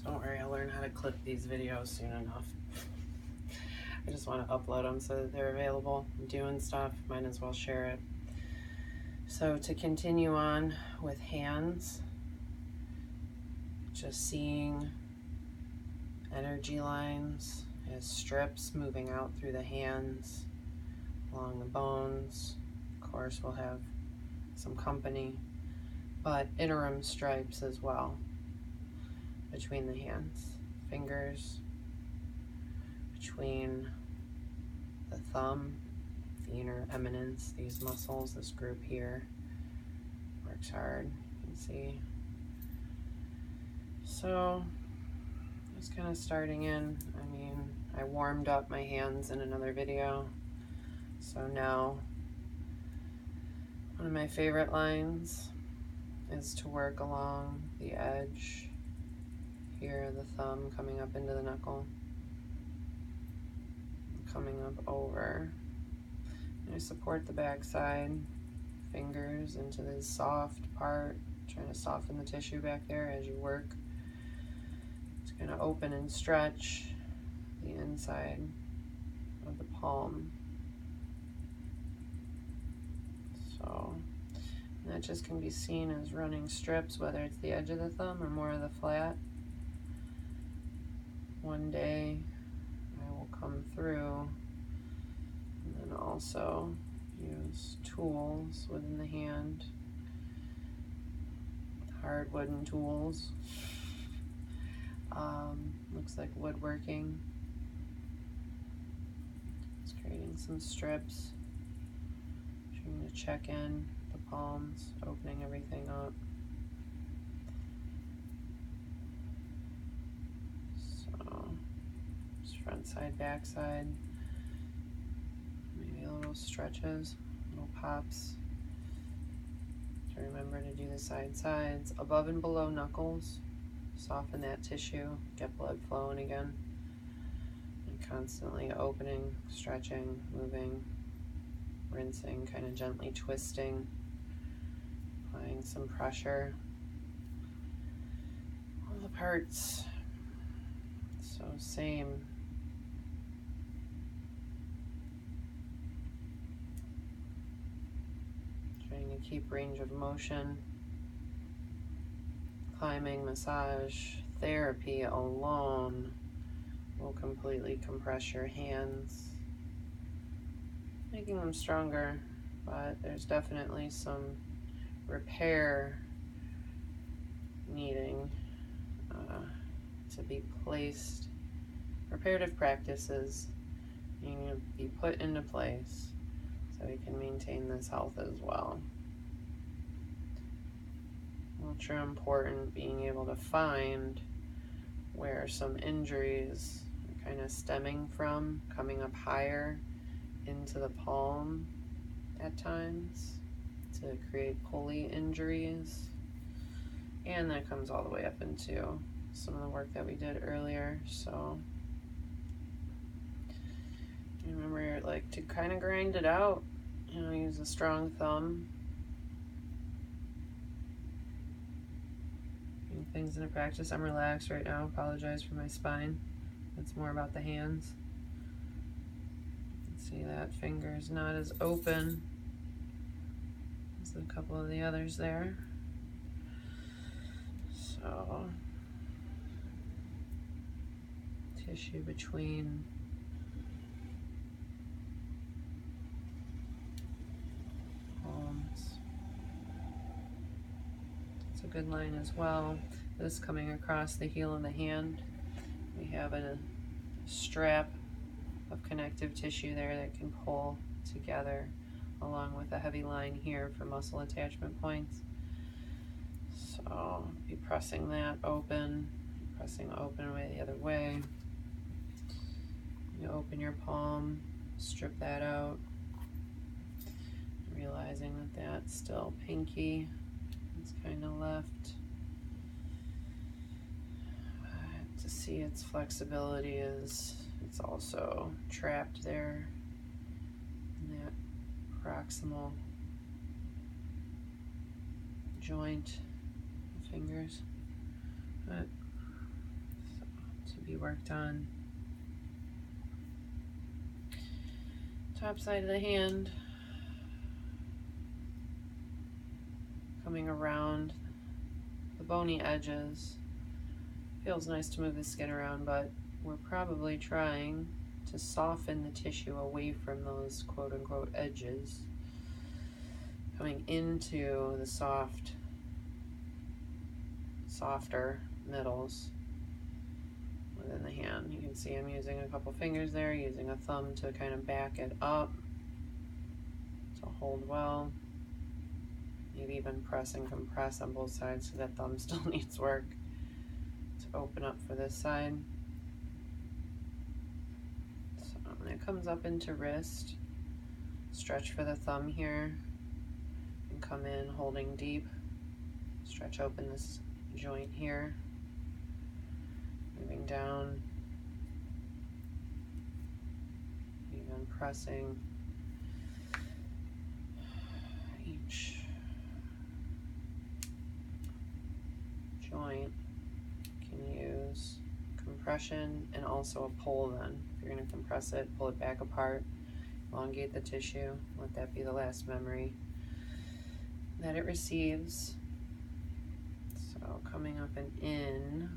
Don't worry, I'll learn how to clip these videos soon enough. I just want to upload them so that they're available. I'm doing stuff, might as well share it. So to continue on with hands, just seeing energy lines as strips moving out through the hands, along the bones. Of course, we'll have some company, but interim stripes as well between the hands, fingers, between the thumb, the inner eminence, these muscles, this group here works hard, you can see. So just kind of starting in, I mean, I warmed up my hands in another video, so now one of my favorite lines is to work along the edge here, the thumb coming up into the knuckle, coming up over. And I support the back side, fingers into this soft part, trying to soften the tissue back there as you work. It's going to open and stretch the inside of the palm. So that just can be seen as running strips, whether it's the edge of the thumb or more of the flat. One day I will come through and then also use tools within the hand, hard wooden tools. Looks like woodworking. It's creating some strips, trying to check in the palms, opening everything up. Front side, back side, maybe little stretches, little pops. To remember to do the sides, above and below knuckles, soften that tissue, get blood flowing again, and constantly opening, stretching, moving, rinsing, kind of gently twisting, applying some pressure. All the parts, so same. To keep range of motion. Climbing, massage, therapy alone will completely compress your hands, making them stronger, but there's definitely some repair needing to be placed. Reparative practices need to be put into place so we can maintain this health as well. Ultra important being able to find where some injuries are kind of stemming from, coming up higher into the palm at times to create pulley injuries. And that comes all the way up into some of the work that we did earlier. So remember, like, to kind of grind it out, you know, use a strong thumb. Things in a practice. I'm relaxed right now. Apologize for my spine. It's more about the hands. See that finger's not as open as a couple of the others there. So tissue between palms. It's a good line as well. This coming across the heel of the hand. We have a strap of connective tissue there that can pull together, along with a heavy line here for muscle attachment points. So be pressing that open, pressing open away the other way. You open your palm, strip that out, realizing that that's still pinky. It's kind of left. To see its flexibility is it's also trapped there in that proximal joint, the fingers. But be worked on. Top side of the hand, coming around the bony edges. Feels nice to move the skin around, but we're probably trying to soften the tissue away from those quote-unquote edges, coming into the softer middles within the hand. You can see I'm using a couple fingers there, using a thumb to kind of back it up to hold well. Maybe even press and compress on both sides so that thumb still needs work to open up for this side. So when it comes up into wrist, stretch for the thumb here and come in holding deep. Stretch open this joint here. Moving down, even pressing each joint. You can use compression and also a pull then. If you're going to compress it, pull it back apart, elongate the tissue, let that be the last memory that it receives. So coming up and in.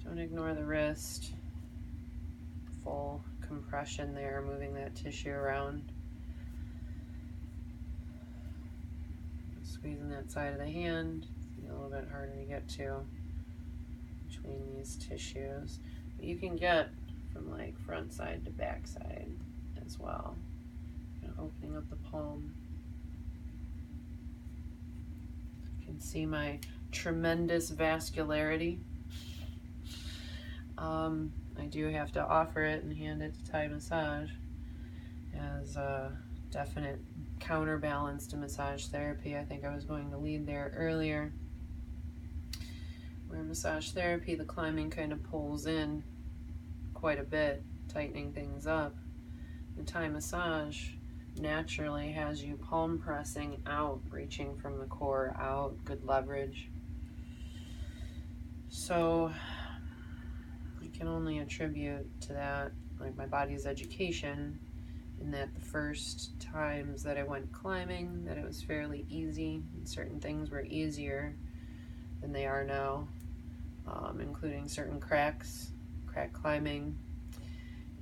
Don't ignore the wrist. Full compression there, moving that tissue around. Squeezing that side of the hand. It's a little bit harder to get to between these tissues. But you can get from like front side to back side as well. Kind of opening up the palm. You can see my tremendous vascularity. I do have to offer it and hand it to Thai massage as a definite counterbalance to massage therapy. I think I was going to lead there earlier. Where massage therapy, the climbing kind of pulls in quite a bit, tightening things up. The Thai massage naturally has you palm pressing out, reaching from the core out, good leverage. So I can only attribute to that, like my body's education, in that the first times that I went climbing, that it was fairly easy, and certain things were easier than they are now, including certain crack climbing.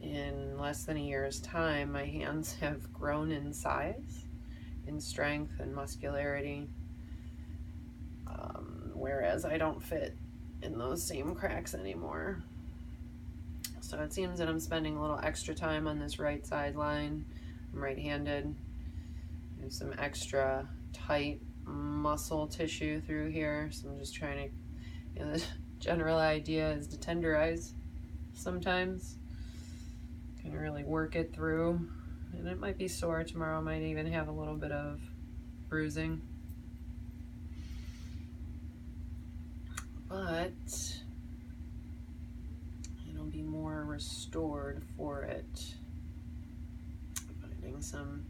In less than a year's time, my hands have grown in size, in strength and muscularity, whereas I don't fit in those same cracks anymore. So it seems that I'm spending a little extra time on this right side line. I'm right-handed. There's some extra tight muscle tissue through here, so I'm just trying to, the general idea is to tenderize sometimes. Kind of really work it through. And it might be sore tomorrow, might even have a little bit of bruising. But it'll be more restored for it. Finding some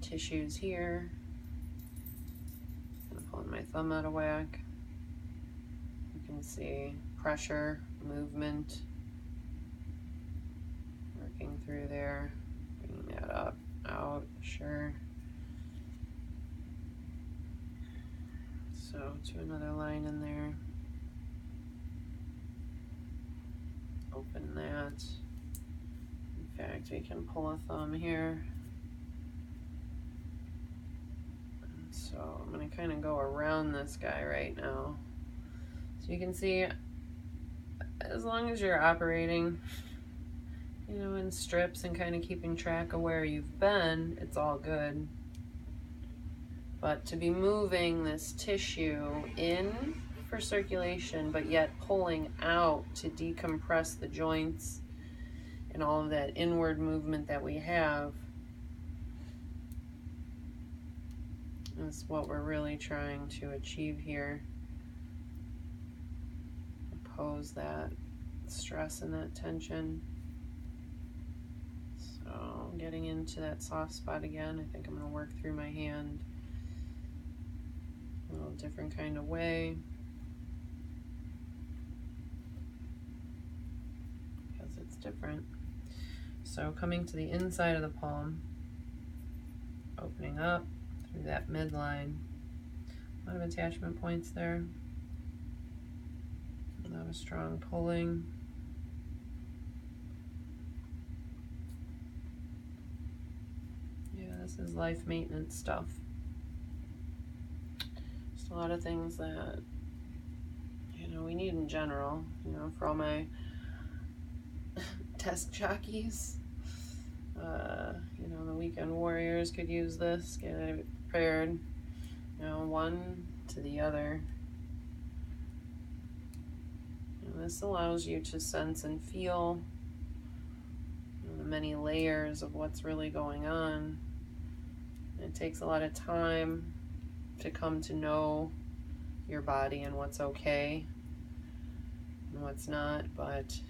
tissues here. Kind of pulling my thumb out of whack. You can see pressure, movement, working through there, bringing that up, out, sure. So to another line in there. Open that. In fact, we can pull a thumb here. And so I'm going to kind of go around this guy right now. So you can see, as long as you're operating, in strips and kind of keeping track of where you've been, it's all good. But to be moving this tissue in for circulation, but yet pulling out to decompress the joints and all of that inward movement that we have is what we're really trying to achieve here. Oppose that stress and that tension. So getting into that soft spot again, I think I'm going to work through my hand. a little different kind of way. Because it's different. So coming to the inside of the palm, opening up through that midline. A lot of attachment points there. A lot of strong pulling. Yeah, this is life maintenance stuff. Just a lot of things that, you know, we need in general, you know, for all my test jockeys. You know, the weekend warriors could use this, get it prepared, you know, one to the other. And this allows you to sense and feel, you know, the many layers of what's really going on. It takes a lot of time to come to know your body and what's okay and what's not, but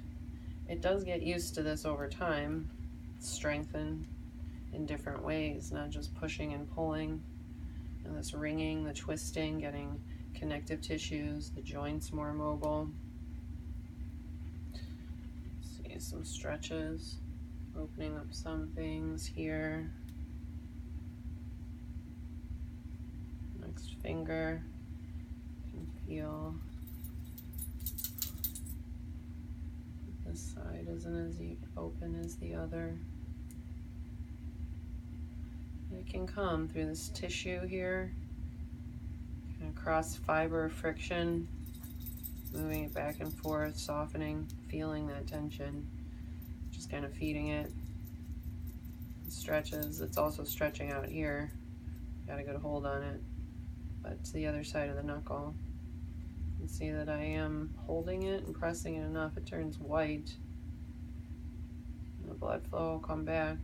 it does get used to this over time. Strengthen in different ways, not just pushing and pulling, and this ringing, the twisting, getting connective tissues, the joints more mobile. See some stretches, opening up some things here. Next finger, you can feel this side isn't as open as the other. It can come through this tissue here, kind of cross fiber friction, moving it back and forth, softening, feeling that tension, just kind of feeding it. It stretches. It's also stretching out here. Got a good hold on it, but to the other side of the knuckle. You can see that I am holding it and pressing it enough. It turns white. And the blood flow will come back.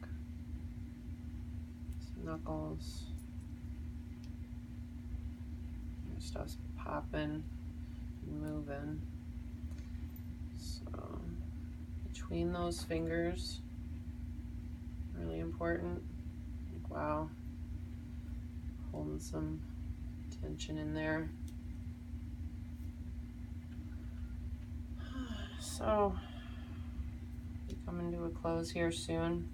Knuckles. Stuff's popping and moving. So between those fingers, really important. Like, wow, holding some tension in there. So we're coming to a close here soon.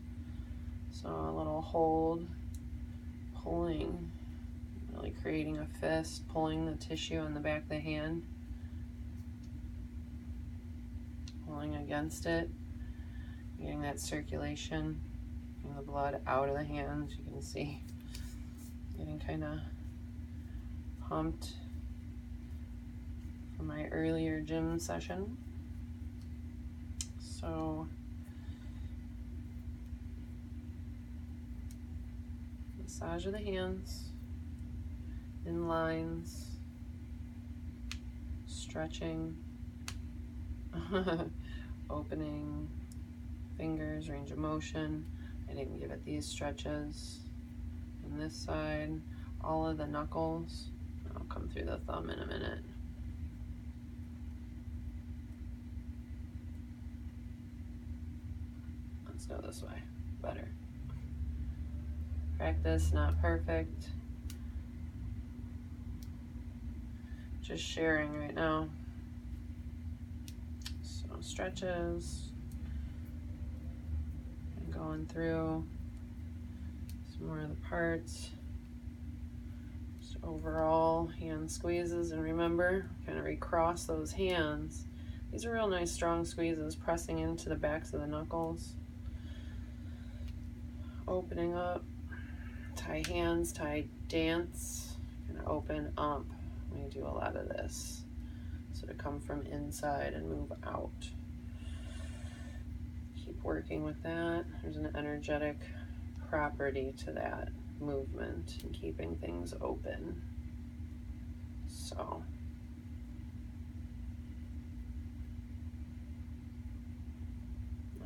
So a little hold. Pulling, really creating a fist, pulling the tissue on the back of the hand, pulling against it, getting that circulation, getting the blood out of the hands. You can see getting kind of pumped from my earlier gym session. So massage of the hands in lines, stretching, opening fingers, range of motion. I didn't give it these stretches. On this side, all of the knuckles. I'll come through the thumb in a minute. Let's go this way, better. Practice, not perfect. Just sharing right now. So stretches. And going through some more of the parts. Just overall hand squeezes, and remember, kind of recross those hands. These are real nice strong squeezes, pressing into the backs of the knuckles. Opening up. Tie hands, tie dance, kind of open up. We do a lot of this. So to come from inside and move out. Keep working with that. There's an energetic property to that movement and keeping things open. So. All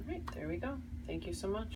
right, there we go. Thank you so much.